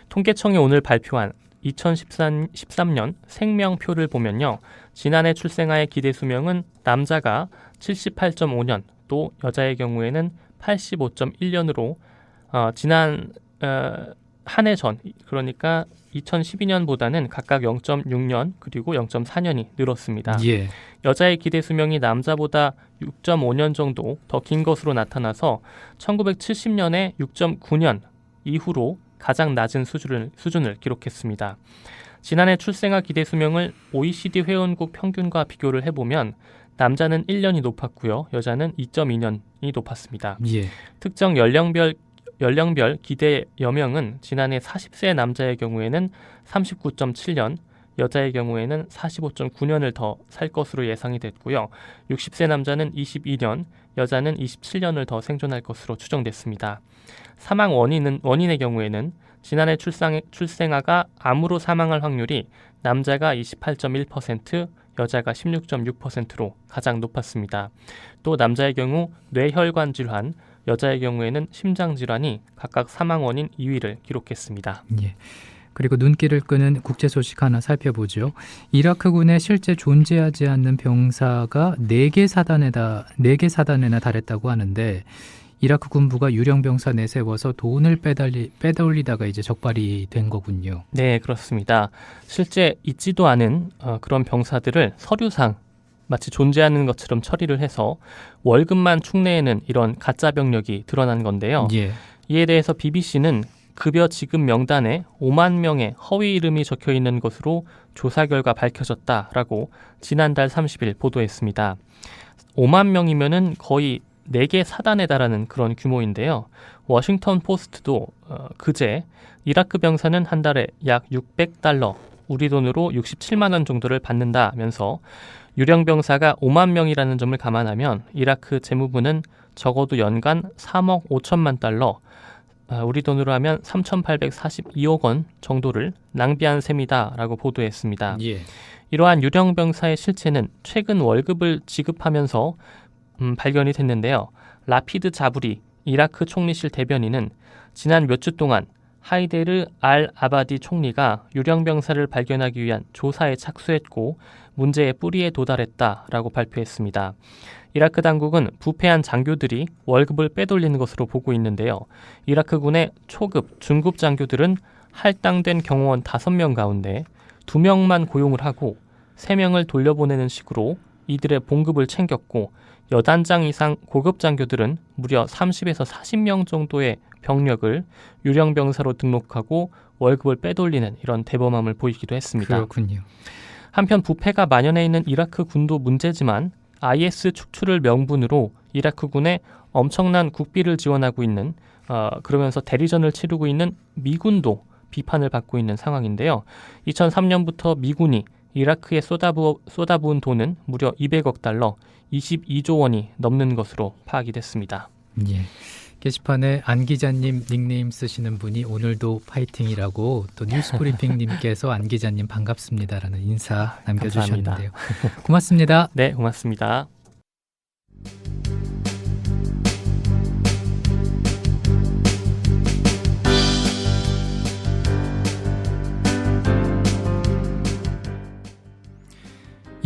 통계청이 오늘 발표한 2013년 생명표를 보면요. 지난해 출생아의 기대 수명은 남자가 78.5년, 또 여자의 경우에는 85.1년으로 지난 한 해 전, 그러니까 2012년보다는 각각 0.6년 그리고 0.4년이 늘었습니다. 예. 여자의 기대 수명이 남자보다 6.5년 정도 더 긴 것으로 나타나서 1970년에 6.9년 이후로 가장 낮은 수준을 기록했습니다. 지난해 출생아 기대 수명을 OECD 회원국 평균과 비교를 해보면 남자는 1년이 높았고요. 여자는 2.2년이 높았습니다. 예. 특정 연령별 기대 여명은 지난해 40세 남자의 경우에는 39.7년, 여자의 경우에는 45.9년을 더 살 것으로 예상이 됐고요. 60세 남자는 22년, 여자는 27년을 더 생존할 것으로 추정됐습니다. 사망 원인의 경우에는 지난해 출생아가 암으로 사망할 확률이 남자가 28.1%, 여자가 16.6%로 가장 높았습니다. 또 남자의 경우 뇌혈관 질환, 여자의 경우에는 심장 질환이 각각 사망 원인 2위를 기록했습니다. 예. 그리고 눈길을 끄는 국제 소식 하나 살펴보죠. 이라크군에 실제 존재하지 않는 병사가 4개 사단에나 달했다고 하는데 이라크 군부가 유령 병사 내세워서 돈을 빼돌리다가 이제 적발이 된 거군요. 네, 그렇습니다. 실제 있지도 않은 그런 병사들을 서류상 마치 존재하는 것처럼 처리를 해서 월급만 축내에는 이런 가짜 병력이 드러난 건데요. 예. 이에 대해서 BBC는 급여 지급 명단에 5만 명의 허위 이름이 적혀 있는 것으로 조사 결과 밝혀졌다라고 지난달 30일 보도했습니다. 5만 명이면은 거의 4개 사단에 달하는 그런 규모인데요. 워싱턴 포스트도 그제 이라크 병사는 한 달에 약 $600, 우리 돈으로 67만 원 정도를 받는다면서 유령 병사가 5만 명이라는 점을 감안하면 이라크 재무부는 적어도 연간 3억 5천만 달러, 우리 돈으로 하면 3,842억 원 정도를 낭비한 셈이다라고 보도했습니다. 예. 이러한 유령 병사의 실체는 최근 월급을 지급하면서 발견이 됐는데요. 라피드 자부리 이라크 총리실 대변인은 지난 몇 주 동안 하이데르 알 아바디 총리가 유령 병사를 발견하기 위한 조사에 착수했고 문제의 뿌리에 도달했다라고 발표했습니다. 이라크 당국은 부패한 장교들이 월급을 빼돌리는 것으로 보고 있는데요. 이라크군의 초급, 중급 장교들은 할당된 경호원 5명 가운데 2명만 고용을 하고 3명을 돌려보내는 식으로 이들의 봉급을 챙겼고 여단장 이상 고급 장교들은 무려 30에서 40명 정도의 병력을 유령 병사로 등록하고 월급을 빼돌리는 이런 대범함을 보이기도 했습니다. 그렇군요. 한편 부패가 만연해 있는 이라크 군도 문제지만 IS 축출을 명분으로 이라크군에 엄청난 국비를 지원하고 있는 그러면서 대리전을 치르고 있는 미군도 비판을 받고 있는 상황인데요. 2003년부터 미군이 이라크에 쏟아부은 돈은 무려 200억 달러, 22조 원이 넘는 것으로 파악이 됐습니다. 예. 게시판에 안 기자님 닉네임 쓰시는 분이 오늘도 파이팅이라고 또 뉴스브리핑님께서 안 기자님 반갑습니다라는 인사 남겨주셨는데요. 고맙습니다. 네, 고맙습니다.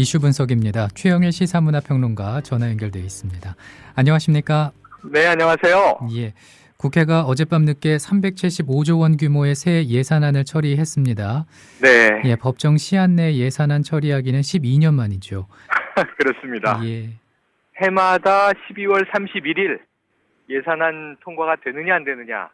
이슈 분석입니다. 최영일 시사문화평론가 전화 연결되어 있습니다. 안녕하십니까? 네, 안녕하세요. 예. 국회가 어젯밤 늦게 375조 원 규모의 새 예산안을 처리했습니다. 네, 예, 법정 시한 내 예산안 처리하기는 12년 만이죠. 그렇습니다. 예. 해마다 12월 31일 예산안 통과가 되느냐 안 되느냐.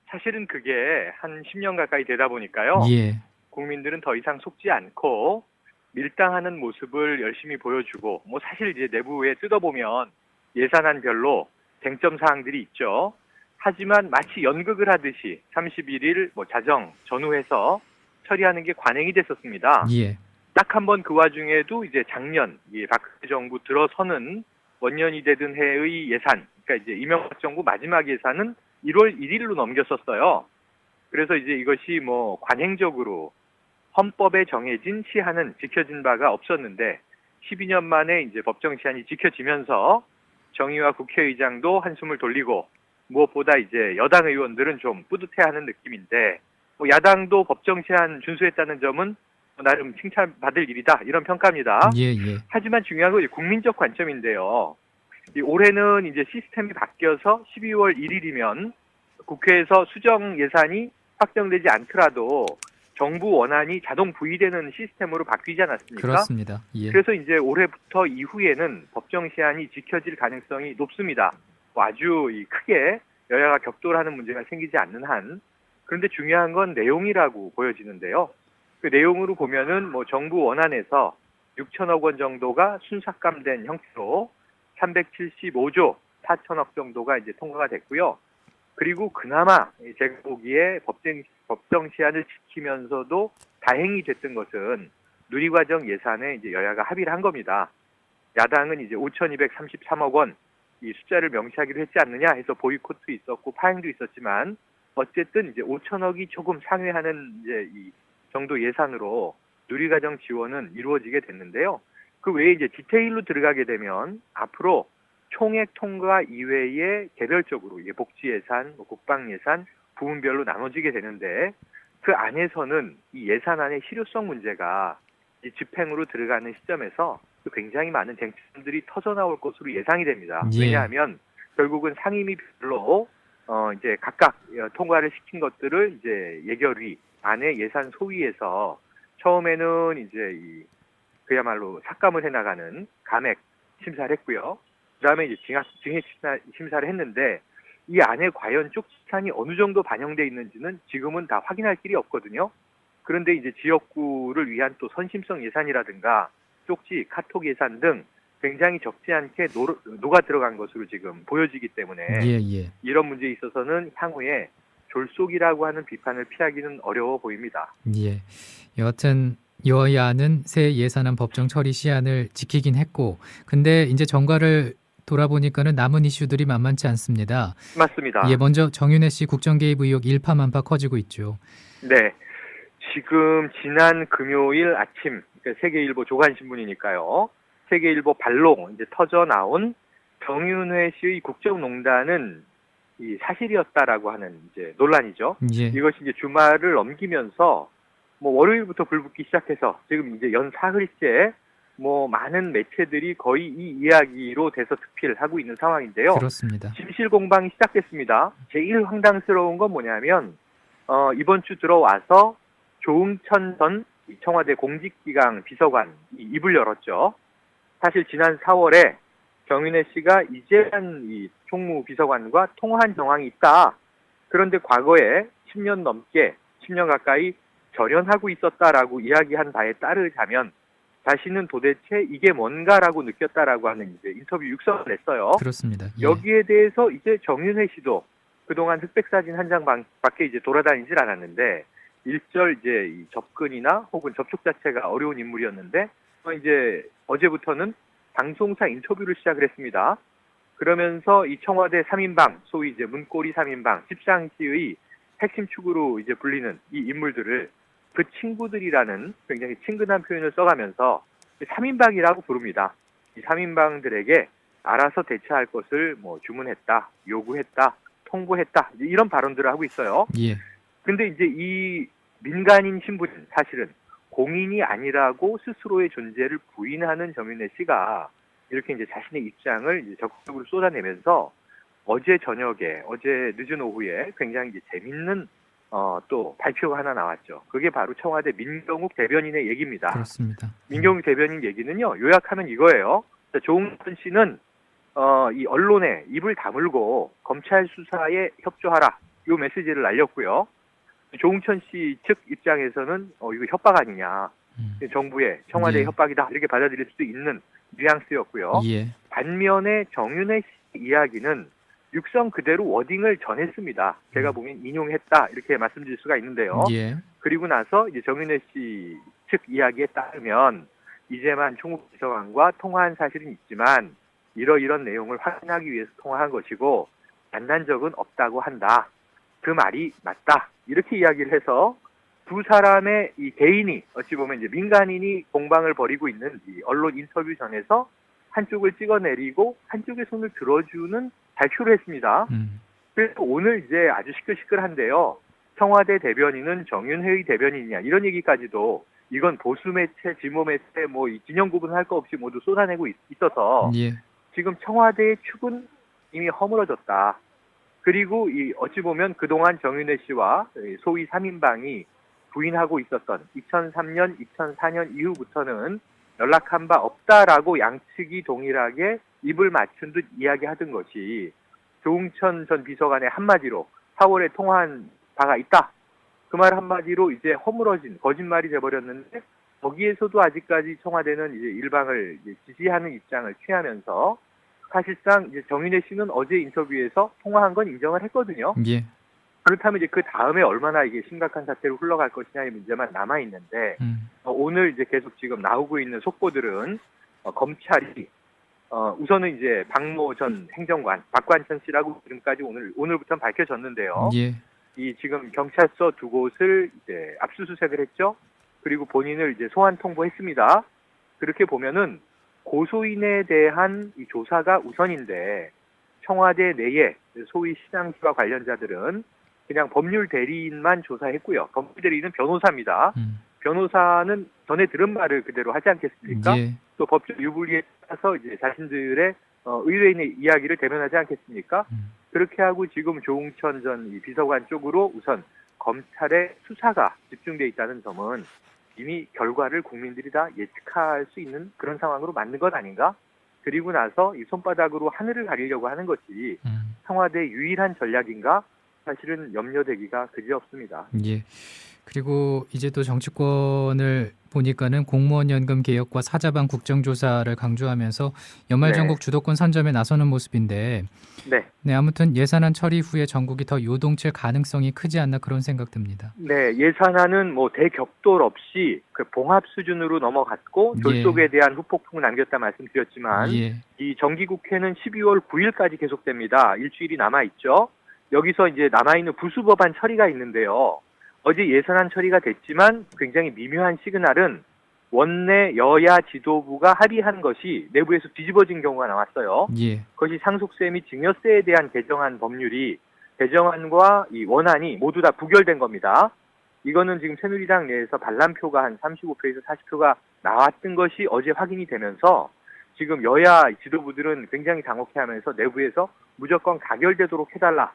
사실은 그게 한 10년 가까이 되다 보니까요. 예. 국민들은 더 이상 속지 않고 밀당하는 모습을 열심히 보여주고 뭐 사실 이제 내부에 뜯어보면 예산안별로 쟁점 사항들이 있죠. 하지만 마치 연극을 하듯이 31일 뭐 자정 전후해서 처리하는 게 관행이 됐었습니다. 예. 딱 한 번 그 와중에도 이제 작년 박근혜 정부 들어서는 원년이 되던 해의 예산, 그러니까 이제 이명박 정부 마지막 예산은 1월 1일로 넘겼었어요. 그래서 이제 이것이 뭐 관행적으로 헌법에 정해진 시한은 지켜진 바가 없었는데 12년 만에 이제 법정 시한이 지켜지면서 정의와 국회의장도 한숨을 돌리고 무엇보다 이제 여당 의원들은 좀 뿌듯해하는 느낌인데 뭐 야당도 법정 시한 준수했다는 점은 나름 칭찬받을 일이다 이런 평가입니다. 예, 예. 하지만 중요한 건 국민적 관점인데요. 올해는 이제 시스템이 바뀌어서 12월 1일이면 국회에서 수정 예산이 확정되지 않더라도 정부 원안이 자동 부의되는 시스템으로 바뀌지 않았습니까? 그렇습니다. 예. 그래서 이제 올해부터 이후에는 법정 시한이 지켜질 가능성이 높습니다. 아주 크게 여야가 격돌하는 문제가 생기지 않는 한. 그런데 중요한 건 내용이라고 보여지는데요. 그 내용으로 보면은 뭐 정부 원안에서 6천억 원 정도가 순삭감된 형태로 375조 4천억 정도가 이제 통과가 됐고요. 그리고 그나마 제가 보기에 법정 시한을 지키면서도 다행이 됐던 것은 누리과정 예산에 이제 여야가 합의를 한 겁니다. 야당은 이제 5,233억 원 이 숫자를 명시하기로 했지 않느냐 해서 보이콧도 있었고 파행도 있었지만 어쨌든 이제 5천억이 조금 상회하는 이제 이 정도 예산으로 누리과정 지원은 이루어지게 됐는데요. 그 외에 이제 디테일로 들어가게 되면 앞으로 총액 통과 이외에 개별적으로 이게 복지 예산, 국방 예산 부문별로 나눠지게 되는데 그 안에서는 이 예산안의 실효성 문제가 이 집행으로 들어가는 시점에서 굉장히 많은 쟁점들이 터져 나올 것으로 예상이 됩니다. 예. 왜냐하면 결국은 상임위별로 이제 각각 통과를 시킨 것들을 이제 예결위 안에 예산 소위에서 처음에는 이제 그야말로 삭감을 해나가는 감액 심사를 했고요. 그다음에 이제 증액 심사를 했는데 이 안에 과연 쪽지상이 어느 정도 반영돼 있는지는 지금은 다 확인할 길이 없거든요. 그런데 이제 지역구를 위한 또 선심성 예산이라든가 쪽지, 카톡 예산 등 굉장히 적지 않게 녹아 들어간 것으로 지금 보여지기 때문에 예, 예. 이런 문제에 있어서는 향후에 졸속이라고 하는 비판을 피하기는 어려워 보입니다. 예. 여하튼 여야는 새 예산안 법정 처리 시한을 지키긴 했고, 근데 이제 정가를 돌아보니까는 남은 이슈들이 만만치 않습니다. 맞습니다. 예, 먼저 정윤회 씨 국정 개입 의혹 일파만파 커지고 있죠. 네. 지금 지난 금요일 아침 그러니까 세계일보 조간신문이니까요. 세계일보 발로 이제 터져 나온 정윤회 씨의 국정농단은 이 사실이었다라고 하는 이제 논란이죠. 예. 이것이 이제 주말을 넘기면서 뭐 월요일부터 불붙기 시작해서 지금 이제 연 사흘째 뭐 많은 매체들이 거의 이 이야기로 대서특필을 하고 있는 상황인데요. 그렇습니다. 진실 공방이 시작됐습니다. 제일 황당스러운 건 뭐냐면 이번 주 들어와서 조응천 전 청와대 공직기강 비서관이 입을 열었죠. 사실 지난 4월에 정윤회 씨가 이재한 이 총무비서관과 통화한 정황이 있다. 그런데 과거에 10년 넘게 10년 가까이 절연하고 있었다라고 이야기한 바에 따르자면 자신은 도대체 이게 뭔가라고 느꼈다라고 하는 이제 인터뷰 육성을 냈어요. 그렇습니다. 예. 여기에 대해서 이제 정윤회 씨도 그동안 흑백사진 한 장 밖에 이제 돌아다니질 않았는데 일절 이제 이 접근이나 혹은 접촉 자체가 어려운 인물이었는데 이제 어제부터는 방송사 인터뷰를 시작을 했습니다. 그러면서 이 청와대 3인방, 소위 이제 문고리 3인방, 십상시의 핵심 축으로 이제 불리는 이 인물들을 그 친구들이라는 굉장히 친근한 표현을 써가면서 3인방이라고 부릅니다. 이 3인방들에게 알아서 대처할 것을 뭐 주문했다, 요구했다, 통보했다 이런 발언들을 하고 있어요. 예. 근데 이제 이 민간인 신분 사실은 공인이 아니라고 스스로의 존재를 부인하는 정윤회 씨가 이렇게 이제 자신의 입장을 이제 적극적으로 쏟아내면서 어제 저녁에, 어제 늦은 오후에 굉장히 이제 재밌는 또 발표가 하나 나왔죠. 그게 바로 청와대 민경욱 대변인의 얘기입니다. 그렇습니다. 민경욱 대변인 얘기는요, 요약하면 이거예요. 조응천 씨는 이 언론에 입을 다물고 검찰 수사에 협조하라, 요 메시지를 날렸고요. 조응천 씨 측 입장에서는 이거 협박 아니냐, 정부의 청와대의 예. 협박이다, 이렇게 받아들일 수도 있는 뉘앙스였고요. 예. 반면에 정윤회 씨 이야기는 육성 그대로 워딩을 전했습니다. 제가 보기엔 인용했다, 이렇게 말씀드릴 수가 있는데요. 예. 그리고 나서 이제 정윤회 씨 측 이야기에 따르면 이재만 총국 비서관과 통화한 사실은 있지만 이런 내용을 확인하기 위해서 통화한 것이고 만난 적은 없다고 한다. 그 말이 맞다. 이렇게 이야기를 해서 두 사람의 이 개인이 어찌 보면 이제 민간인이 공방을 벌이고 있는 이 언론 인터뷰전에서 한쪽을 찍어내리고 한쪽의 손을 들어주는 발표를 했습니다. 그래서 오늘 이제 아주 시끌시끌한데요. 청와대 대변인은 정윤회의 대변인이냐, 이런 얘기까지도 이건 보수 매체, 진보 매체 뭐 이 진영 구분할 거 없이 모두 쏟아내고 있어서 예. 지금 청와대의 축은 이미 허물어졌다. 그리고 이 어찌 보면 그동안 정윤회 씨와 소위 3인방이 부인하고 있었던 2003년, 2004년 이후부터는 연락한 바 없다라고 양측이 동일하게 입을 맞춘 듯 이야기하던 것이 조응천 전 비서관의 한마디로 4월에 통화한 바가 있다. 그 말 한마디로 이제 허물어진 거짓말이 돼버렸는데 거기에서도 아직까지 청와대는 이제 일방을 이제 지지하는 입장을 취하면서 사실상 이제 정윤회 씨는 어제 인터뷰에서 통화한 건 인정을 했거든요. 예. 그렇다면 이제 그 다음에 얼마나 이게 심각한 사태로 흘러갈 것이냐의 문제만 남아 있는데 오늘 이제 계속 지금 나오고 있는 속보들은 검찰이 우선은 이제 박모 전 행정관 박관천 씨라고 지금까지 오늘부터 밝혀졌는데요. 예. 이 지금 경찰서 두 곳을 이제 압수수색을 했죠. 그리고 본인을 이제 소환 통보했습니다. 그렇게 보면은 고소인에 대한 이 조사가 우선인데 청와대 내에 소위 시장과 관련자들은 그냥 법률 대리인만 조사했고요. 법률 대리인은 변호사입니다. 변호사는 전에 들은 말을 그대로 하지 않겠습니까? 예. 또 법적 유불리에 따라서 이제 자신들의 의뢰인의 이야기를 대변하지 않겠습니까? 그렇게 하고 지금 조응천 전 이 비서관 쪽으로 우선 검찰의 수사가 집중돼 있다는 점은 이미 결과를 국민들이 다 예측할 수 있는 그런 상황으로 만든 것 아닌가? 그리고 나서 이 손바닥으로 하늘을 가리려고 하는 것이 청와대의 유일한 전략인가? 사실은 염려되기가 그지없습니다. 예. 그리고 이제 또 정치권을 보니까는 공무원 연금 개혁과 사자방 국정조사를 강조하면서 연말 네. 전국 주도권 선점에 나서는 모습인데, 네. 아무튼 예산안 처리 후에 전국이 더 요동칠 가능성이 크지 않나 그런 생각 듭니다. 네, 예산안은 뭐 대격돌 없이 그 봉합 수준으로 넘어갔고 졸속에 대한 후폭풍을 남겼다 말씀드렸지만 예. 이 정기국회는 12월 9일까지 계속됩니다. 일주일이 남아있죠. 여기서 이제 남아있는 부수법안 처리가 있는데요. 어제 예산안 처리가 됐지만 굉장히 미묘한 시그널은 원내 여야 지도부가 합의한 것이 내부에서 뒤집어진 경우가 나왔어요. 예. 그것이 상속세 및 증여세에 대한 개정안 법률이 개정안과 이 원안이 모두 다 부결된 겁니다. 이거는 지금 새누리당 내에서 반란표가 한 35표에서 40표가 나왔던 것이 어제 확인이 되면서 지금 여야 지도부들은 굉장히 당혹해하면서 내부에서 무조건 가결되도록 해달라.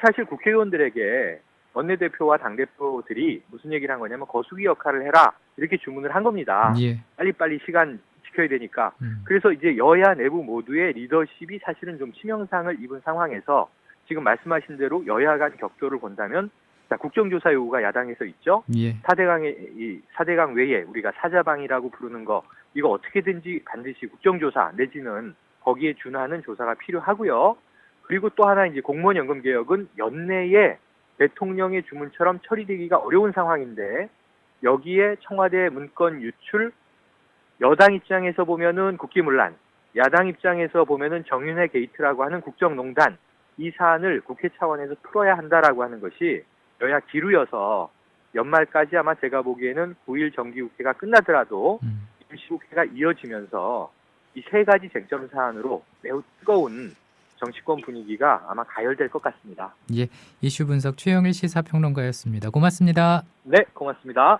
사실 국회의원들에게 원내대표와 당대표들이 무슨 얘기를 한 거냐면 거수기 역할을 해라 이렇게 주문을 한 겁니다. 예. 빨리빨리 시간 지켜야 되니까. 그래서 이제 여야 내부 모두의 리더십이 사실은 좀 치명상을 입은 상황에서 지금 말씀하신 대로 여야 간 격돌을 본다면 자, 국정조사 요구가 야당에서 있죠. 예. 4대강 외에 우리가 사자방이라고 부르는 거 이거 어떻게든지 반드시 국정조사 내지는 거기에 준하는 조사가 필요하고요. 그리고 또 하나 이제 공무원 연금 개혁은 연내에 대통령의 주문처럼 처리되기가 어려운 상황인데 여기에 청와대 문건 유출, 여당 입장에서 보면은 국기문란, 야당 입장에서 보면은 정윤회 게이트라고 하는 국정농단 이 사안을 국회 차원에서 풀어야 한다라고 하는 것이 여야 기류여서 연말까지 아마 제가 보기에는 9일 정기국회가 끝나더라도 임시국회가 이어지면서 이 세 가지 쟁점 사안으로 매우 뜨거운 정치권 분위기가 아마 가열될 것 같습니다. 예. 이슈 분석 최영일 시사평론가였습니다. 고맙습니다. 네, 고맙습니다.